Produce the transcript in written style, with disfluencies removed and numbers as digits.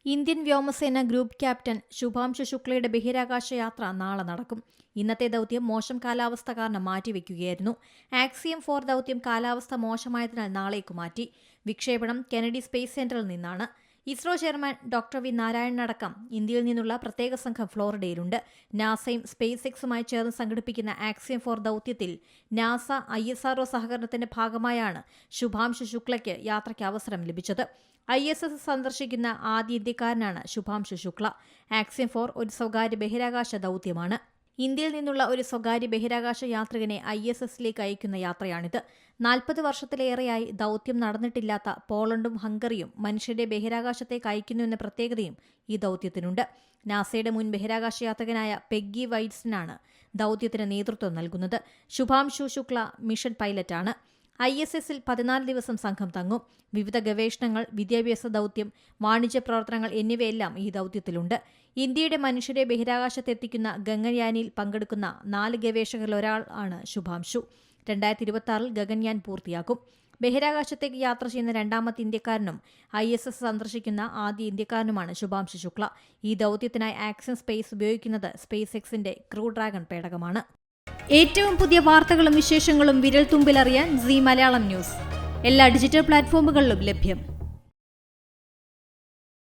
Indian വ്യോമസേന group captain Shubhanshu ശുക്ലയുടെ ബഹിരാകാശ യാത്ര നാളെ നടക്കും. ഇന്നത്തെ ദൗത്യം മോശം കാലാവസ്ഥ കാരണം മാറ്റിവെക്കുകയായിരുന്നു. ആക്സിയം 4 ദൗത്യം കാലാവസ്ഥ മോശമായതിനാൽ നാളേക്ക് മാറ്റി. വിക്ഷേപണം കെനഡി സ്പേസ് സെന്ററിൽ നിന്നാണ്. ഇസ്രോ ചെയർമാൻ ഡോക്ടർ വി നാരായണനടക്കം ഇന്ത്യയിൽ നിന്നുള്ള പ്രത്യേക സംഘം ഫ്ലോറിഡയിലുണ്ട്. നാസയും സ്പേസ് എക്സുമായി ചേർന്ന് സംഘടിപ്പിക്കുന്ന ആക്സിയം 4 ദൗത്യത്തിൽ നാസ ISRO സഹകരണത്തിന്റെ ഭാഗമായാണ് ശുഭാംശു ശുക്ലയ്ക്ക് യാത്രയ്ക്ക് അവസരം ലഭിച്ചത്. ISS സന്ദർശിക്കുന്ന ആദ്യ ഇന്ത്യക്കാരനാണ് ശുഭാംശു ശുക്ല. ആക്സിയം 4 ഒരു സ്വകാര്യ ബഹിരാകാശ ദൗത്യമാണ്. ഇന്ത്യയിൽ നിന്നുള്ള ഒരു സ്വകാര്യ ബഹിരാകാശ യാത്രികനെ ISSലേക്ക് അയക്കുന്ന യാത്രയാണിത്. 40 വർഷത്തിലേറെയായി ദൗത്യം നടന്നിട്ടില്ലാത്ത പോളണ്ടും ഹംഗറിയും മനുഷ്യരെ ബഹിരാകാശത്തേക്ക് അയക്കുന്നുവെന്ന പ്രത്യേകതയും ഈ ദൗത്യത്തിനുണ്ട്. നാസയുടെ മുൻ ബഹിരാകാശ യാത്രികനായ പെഗ്ഗി വൈറ്റ്സനാണ് ദൗത്യത്തിന് നേതൃത്വം നൽകുന്നത്. ശുഭാംശു ശുക്ല മിഷൻ പൈലറ്റാണ്. ISSൽ 14 ദിവസം സംഘം തങ്ങും. വിവിധ ഗവേഷണങ്ങൾ, വിദ്യാഭ്യാസ ദൗത്യം, വാണിജ്യ പ്രവർത്തനങ്ങൾ എന്നിവയെല്ലാം ഈ ദൗത്യത്തിലുണ്ട്. ഇന്ത്യയുടെ മനുഷ്യരെ ബഹിരാകാശത്തെത്തിക്കുന്ന ഗഗൻയാനിൽ പങ്കെടുക്കുന്ന 4 ഗവേഷകരിൽ ഒരാൾ ആണ് ശുഭാംശു. 2026 ഗഗൻയാൻ പൂർത്തിയാക്കും. ബഹിരാകാശത്തേക്ക് യാത്ര ചെയ്യുന്ന രണ്ടാമത്തെ ഇന്ത്യക്കാരനും ISS സന്ദർശിക്കുന്ന ആദ്യ ഇന്ത്യക്കാരനുമാണ് ശുഭാംശു ശുക്ല. ഈ ദൗത്യത്തിനായി ആക്സിയം സ്പേസ് ഉപയോഗിക്കുന്നത് സ്പേസ് എക്സിന്റെ ക്രൂ ഡ്രാഗൺ പേടകമാണ്. ഏറ്റവും പുതിയ വാർത്തകളും വിശേഷങ്ങളും വിരൽ തുമ്പിലറിയാൻ സീ മലയാളം ന്യൂസ് എല്ലാ ഡിജിറ്റൽ പ്ലാറ്റ്ഫോമുകളിലും ലഭ്യം.